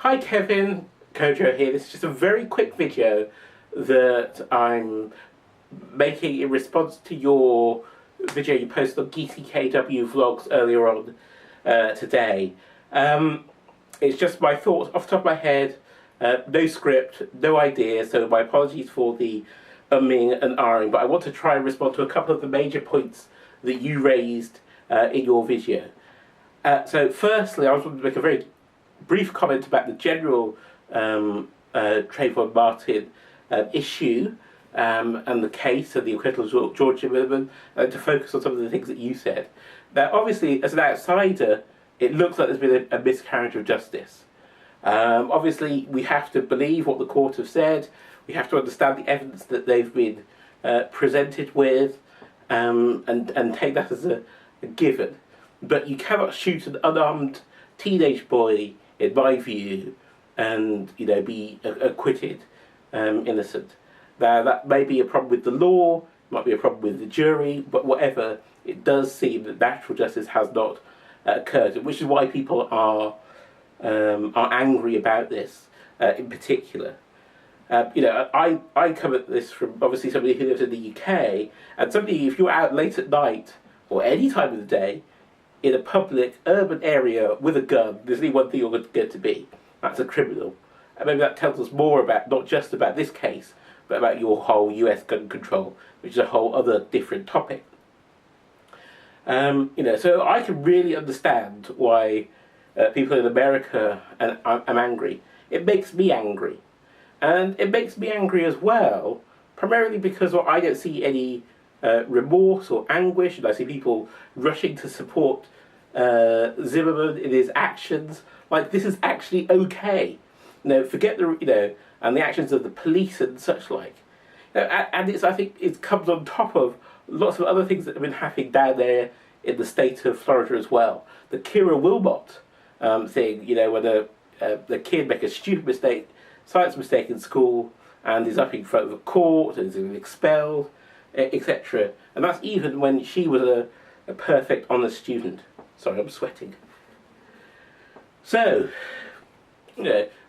Hi Kevin, Kojo here. This is just a very quick video that I'm making in response to your video you posted on gisikwvlogs earlier on today. It's just my thoughts off the top of my head, no script, no idea, so my apologies for the umming and ahhing, but I want to try and respond to a couple of the major points that you raised in your video. So firstly, I was going to make a very brief comment about the general Trayvon Martin issue and the case and the acquittal of George Zimmerman, to focus on some of the things that you said. Now, obviously, as an outsider, it looks like there's been a miscarriage of justice. Obviously, we have to believe what the court have said. We have to understand the evidence that they've been presented with, and take that as a given. But you cannot shoot an unarmed teenage boy, in my view, and be acquitted innocent. Now that may be a problem with the law, might be a problem with the jury, but whatever, it does seem that natural justice has not occurred, which is why people are angry about this in particular. I come at this from obviously somebody who lives in the UK, and somebody, if you're out late at night or any time of the day in a public urban area with a gun, there's only one thing you're going to get to be. That's a criminal. And maybe that tells us more about, not just about this case, but about your whole US gun control, which is a whole other different topic. So I can really understand why people in America I'm angry. It makes me angry. And it makes me angry as well, primarily because I don't see any remorse or anguish, and I see people rushing to support Zimmerman in his actions. Like, this is actually okay. Forget the and the actions of the police and such like. And I think it comes on top of lots of other things that have been happening down there in the state of Florida as well. The Kira Wilmot thing, when the kid make a stupid mistake, science mistake in school, and is up in front of a court and is expelled, etc. And that's even when she was a perfect, honest student. Sorry, I'm sweating. So,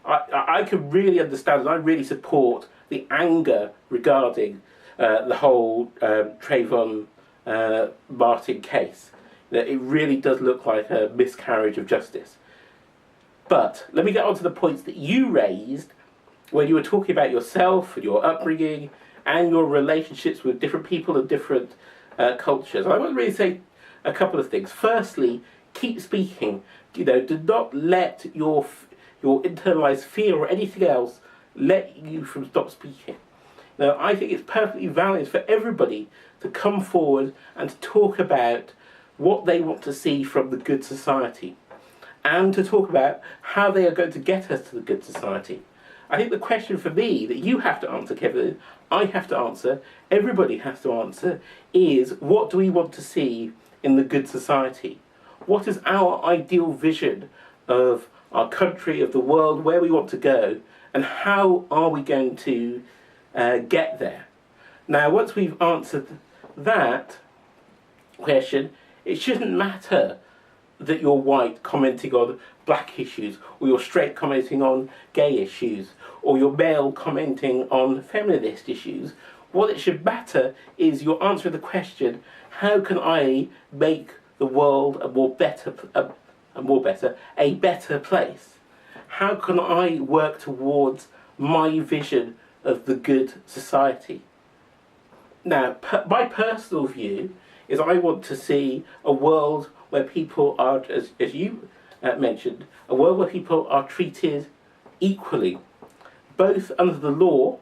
I can really understand and I really support the anger regarding the whole Trayvon Martin case. It really does look like a miscarriage of justice. But let me get on to the points that you raised when you were talking about yourself and your upbringing and your relationships with different people and different cultures. I want to really say a couple of things. Firstly, keep speaking. Do not let your internalized fear or anything else let you from stop speaking. Now, I think it's perfectly valid for everybody to come forward and to talk about what they want to see from the good society, and to talk about how they are going to get us to the good society. I think the question for me that you have to answer, Kevin, I have to answer, everybody has to answer, is what do we want to see in the good society? What is our ideal vision of our country, of the world, where we want to go, and how are we going to get there? Now, once we've answered that question, it shouldn't matter that you're white commenting on black issues, or you're straight commenting on gay issues, or you're male commenting on feminist issues. What it should matter is you're answering the question, how can I make the world a better place? How can I work towards my vision of the good society? Now, my personal view is I want to see a world where people are, as you mentioned, a world where people are treated equally, both under the law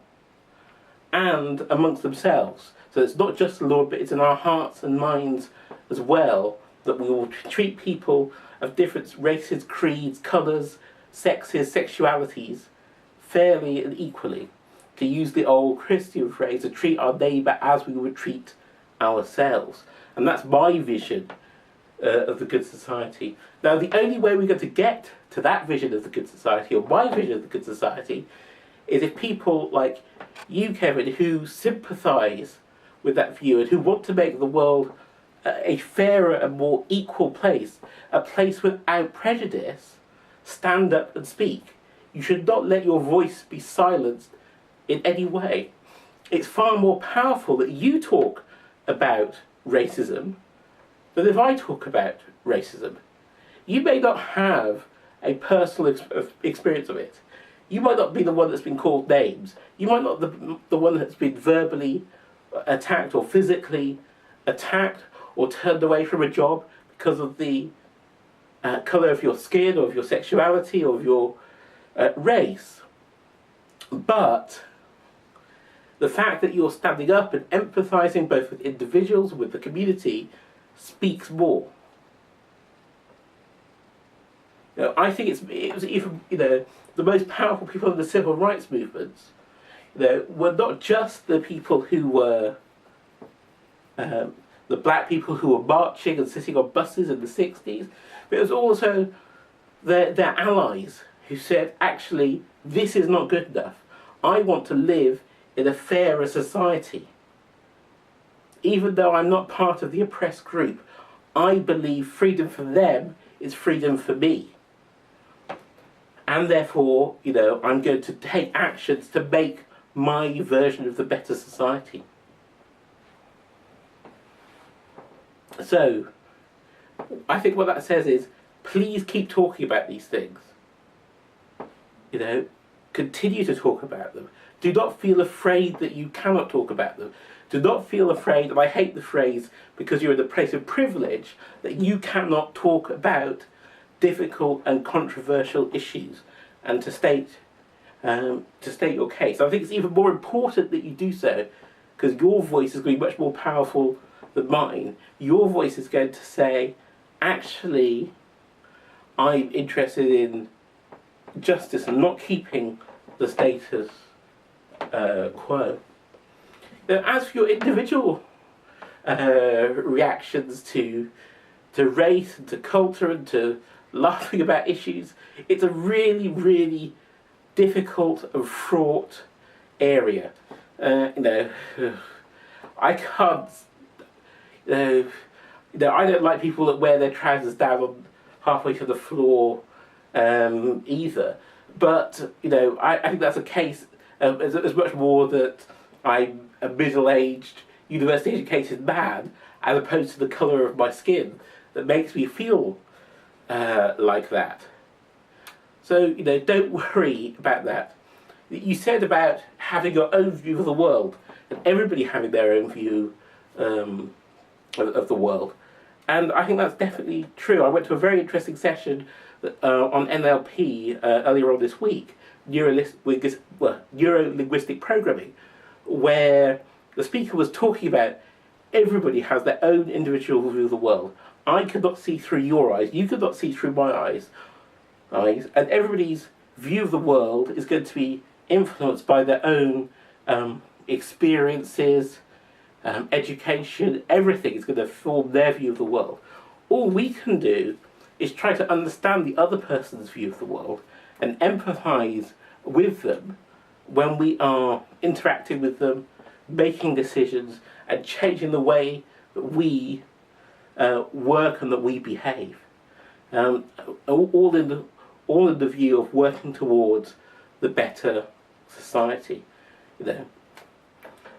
and amongst themselves. So it's not just the law, but it's in our hearts and minds as well, that we will treat people of different races, creeds, colours, sexes, sexualities fairly and equally. To use the old Christian phrase, to treat our neighbour as we would treat ourselves. And that's my vision of the good society. Now, the only way we're going to get to that vision of the good society, or my vision of the good society, is if people like you, Kevin, who sympathise with that view and who want to make the world a fairer and more equal place, a place without prejudice, stand up and speak. You should not let your voice be silenced in any way. It's far more powerful that you talk about racism than if I talk about racism. You may not have a personal experience of it. You might not be the one that's been called names. You might not be the one that's been verbally attacked or physically attacked or turned away from a job because of the colour of your skin or of your sexuality or of your race. But the fact that you're standing up and empathising both with individuals and with the community speaks more. I think it was even, the most powerful people in the civil rights movements, were not just the people who were, the black people who were marching and sitting on buses in the 60s, but it was also their allies who said, actually, this is not good enough. I want to live in a fairer society. Even though I'm not part of the oppressed group, I believe freedom for them is freedom for me. And therefore, I'm going to take actions to make my version of the better society. So, I think what that says is, please keep talking about these things. Continue to talk about them. Do not feel afraid that you cannot talk about them. Do not feel afraid, and I hate the phrase, because you're in a place of privilege, that you cannot talk about difficult and controversial issues, and to state your case. I think it's even more important that you do so, because your voice is going to be much more powerful than mine. Your voice is going to say, actually, I'm interested in justice and not keeping the status quo. Now, as for your individual reactions to race and to culture and to laughing about issues, it's a really, really difficult and fraught area. I can't. I don't like people that wear their trousers down on halfway to the floor either. But I think that's a case as much more that I'm a middle-aged, university-educated man, as opposed to the colour of my skin, that makes me feel like that. So don't worry about that. You said about having your own view of the world, and everybody having their own view of the world. And I think that's definitely true. I went to a very interesting session on NLP earlier on this week, neuro-linguistic programming, where the speaker was talking about everybody has their own individual view of the world. I could not see through your eyes, you could not see through my eyes, and everybody's view of the world is going to be influenced by their own experiences, education, everything is going to form their view of the world. All we can do is try to understand the other person's view of the world and empathise with them when we are interacting with them, making decisions and changing the way that we work and that we behave. All in the view of working towards the better society.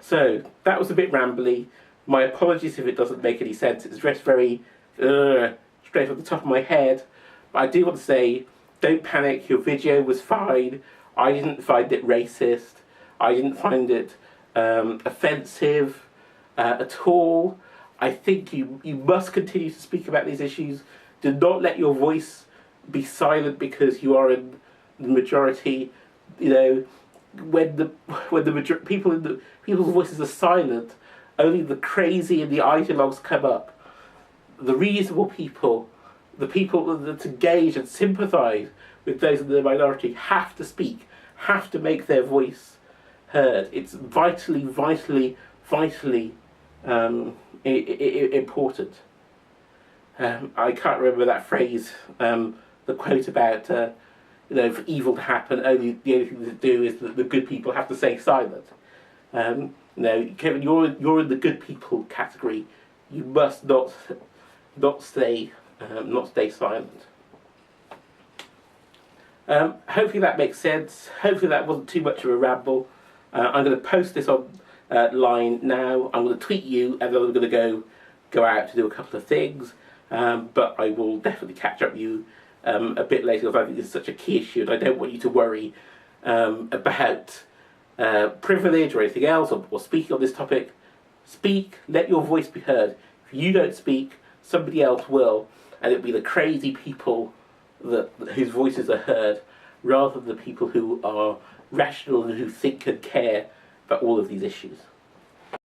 So that was a bit rambly. My apologies if it doesn't make any sense. It's just very straight off the top of my head. But I do want to say, don't panic. Your video was fine. I didn't find it racist. I didn't find it offensive at all. I think you must continue to speak about these issues. Do not let your voice be silent because you are in the majority. When the people's voices are silent, only the crazy and the ideologues come up. The reasonable people, the people that engage and sympathise with those in the minority, have to speak, have to make their voice heard. It's vitally important. I can't remember that phrase, the quote about for evil to happen, the only thing to do is that the good people have to stay silent. Kevin, you're in the good people category. You must not stay silent. Hopefully that makes sense. Hopefully that wasn't too much of a ramble. I'm going to post this on line now. I'm going to tweet you, and then I'm going to go out to do a couple of things. But I will definitely catch up with you a bit later, because I think this is such a key issue, and I don't want you to worry about privilege or anything else, or speaking on this topic. Speak, let your voice be heard. If you don't speak, somebody else will, and it'll be the crazy people whose voices are heard, rather than the people who are rational and who think and care about all of these issues.